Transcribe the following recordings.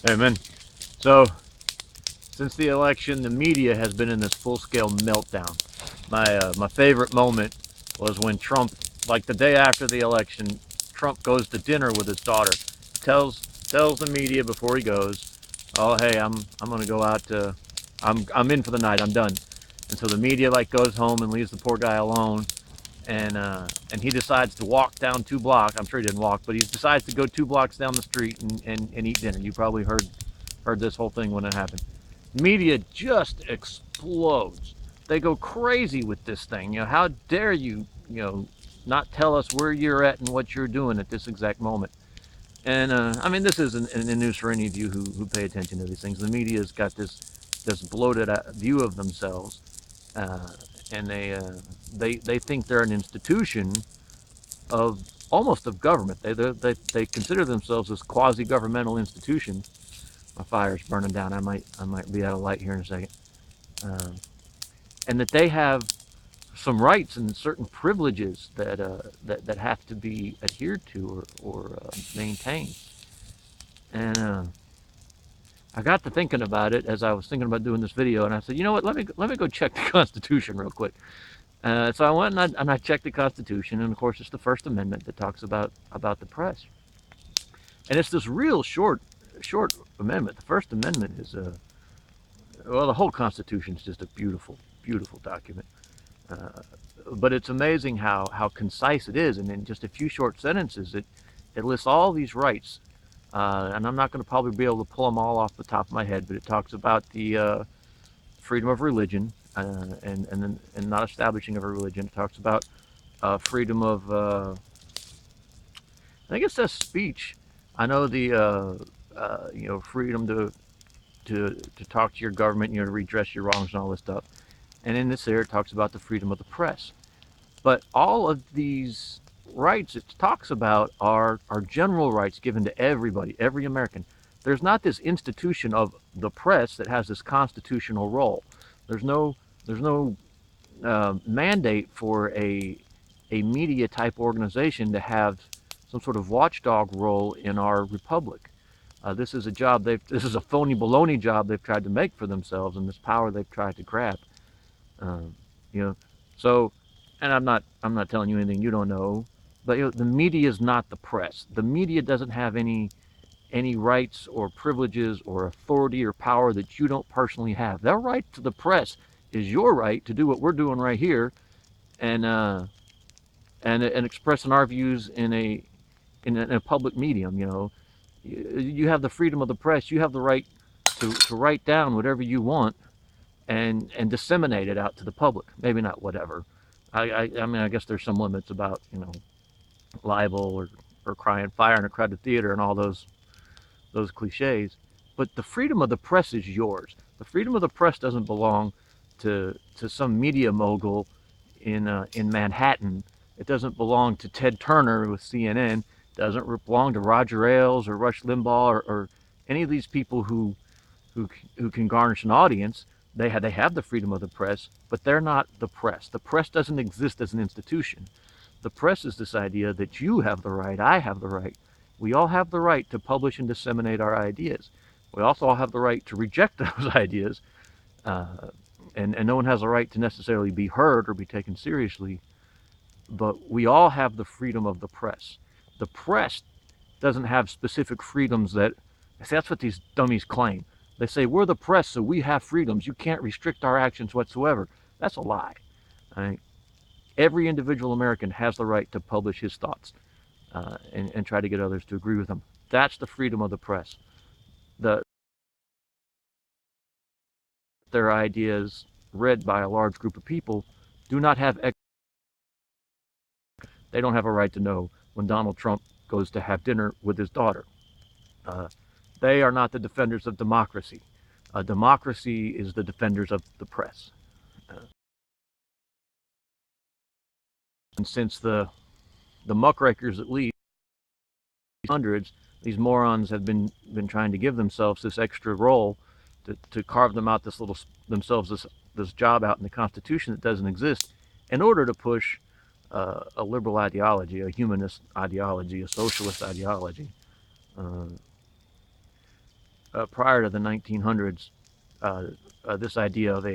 Amen. So, since the election, the media has been in this full-scale meltdown. My favorite moment was when Trump, like the day after the election, Trump goes to dinner with his daughter, tells the media before he goes, "Oh, hey, I'm gonna go out. I'm in for the night. I'm done." And so the media like goes home and leaves the poor guy alone. And he decides to walk down 2 blocks. I'm sure he didn't walk, but he decides to go 2 blocks down the street and eat dinner. You probably heard this whole thing when it happened. Media just explodes. They go crazy with this thing. How dare you, not tell us where you're at and what you're doing at this exact moment. And I mean, this isn't news for any of you who pay attention to these things. The media's got this bloated view of themselves, uh, and they think they're an institution of almost of government. They consider themselves as quasi-governmental institutions. My fire's burning down. I might be out of light here in a second. Um, and that they have some rights and certain privileges that have to be adhered to or maintained. And I got to thinking about it as I was thinking about doing this video, and I said, you know what? Let me go check the Constitution real quick. So I went and I checked the Constitution, and of course, it's the First Amendment that talks about the press, and it's this real short amendment. The First Amendment is well, the whole Constitution is just a beautiful document. Uh, but it's amazing how concise it is, and in just a few short sentences, it lists all these rights. And I'm not going to probably be able to pull them all off the top of my head, but it talks about the freedom of religion and not establishing of a religion. It talks about freedom of I think it says speech. I know the freedom to talk to your government, to redress your wrongs and all this stuff. And in this area, it talks about the freedom of the press. But all of these rights it talks about are general rights given to everybody, every American. There's not this institution of the press that has this constitutional role. There's no mandate for a media type organization to have some sort of watchdog role in our republic. This is a job this is a phony baloney job they've tried to make for themselves, and this power they've tried to grab. Um, you know, so, and I'm not telling you anything you don't know, but the media is not the press. The media doesn't have any rights or privileges or authority or power that you don't personally have. Their right to the press is your right to do what we're doing right here, and and expressing our views in a public medium. You have the freedom of the press. You have the right to write down whatever you want and disseminate it out to the public. Maybe not whatever. I mean, I guess there's some limits about libel or crying fire in a crowded theater and all those cliches. But the freedom of the press is yours. The freedom of the press doesn't belong to some media mogul in Manhattan. It doesn't belong to Ted Turner with CNN. It doesn't belong to Roger Ailes or Rush Limbaugh or any of these people who who can garnish an audience. They have the freedom of the press, but they're not the press. The press doesn't exist as an institution. The press is this idea that you have the right, I have the right. We all have the right to publish and disseminate our ideas. We also all have the right to reject those ideas, uh, and no one has a right to necessarily be heard or be taken seriously. But we all have the freedom of the press. The press doesn't have specific freedoms that. See, that's what these dummies claim. They say we're the press, so we have freedoms. You can't restrict our actions whatsoever. That's a lie. Right? Every individual American has the right to publish his thoughts and try to get others to agree with them. That's the freedom of the press. Their ideas read by a large group of people do not have. They don't have a right to know when Donald Trump goes to have dinner with his daughter. Uh, they are not the defenders of democracy. Democracy is the defenders of the press. And since the muckrakers, at least hundreds, these morons have been trying to give themselves this extra role to carve them out themselves this job out in the Constitution that doesn't exist, in order to push a liberal ideology, a humanist ideology, a socialist ideology. Uh, prior to the 1900s, this idea of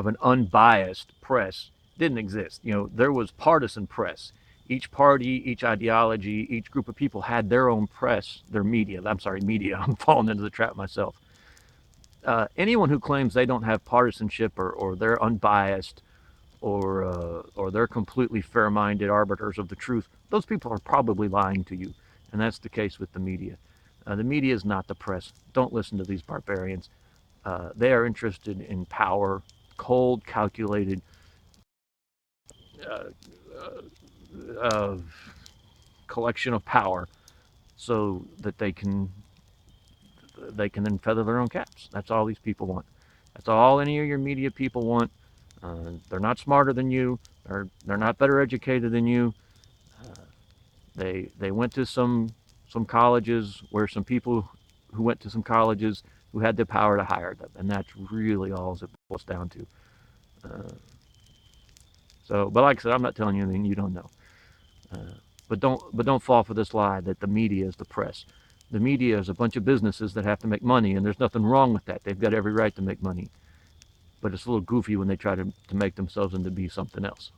an unbiased press didn't exist. You know, there was partisan press. Each party, each ideology, each group of people had their own press, their media. I'm sorry, media. I'm falling into the trap myself. Anyone who claims they don't have partisanship, or they're unbiased, or they're completely fair-minded arbiters of the truth, those people are probably lying to you, and that's the case with the media. The media is not the press. Don't listen to these barbarians. They are interested in power, cold, calculated, uh, uh, collection of power, so that they can then feather their own caps. That's all these people want. That's all any of your media people want. They're not smarter than you. They're not better educated than you. Uh, they went to some colleges where some people who went to some colleges who had the power to hire them, and that's really all it boils down to. Uh, but like I said, I'm not telling you anything you don't know. Uh, but don't fall for this lie that the media is the press. The media is a bunch of businesses that have to make money, and there's nothing wrong with that. They've got every right to make money. But it's a little goofy when they try to make themselves into be something else.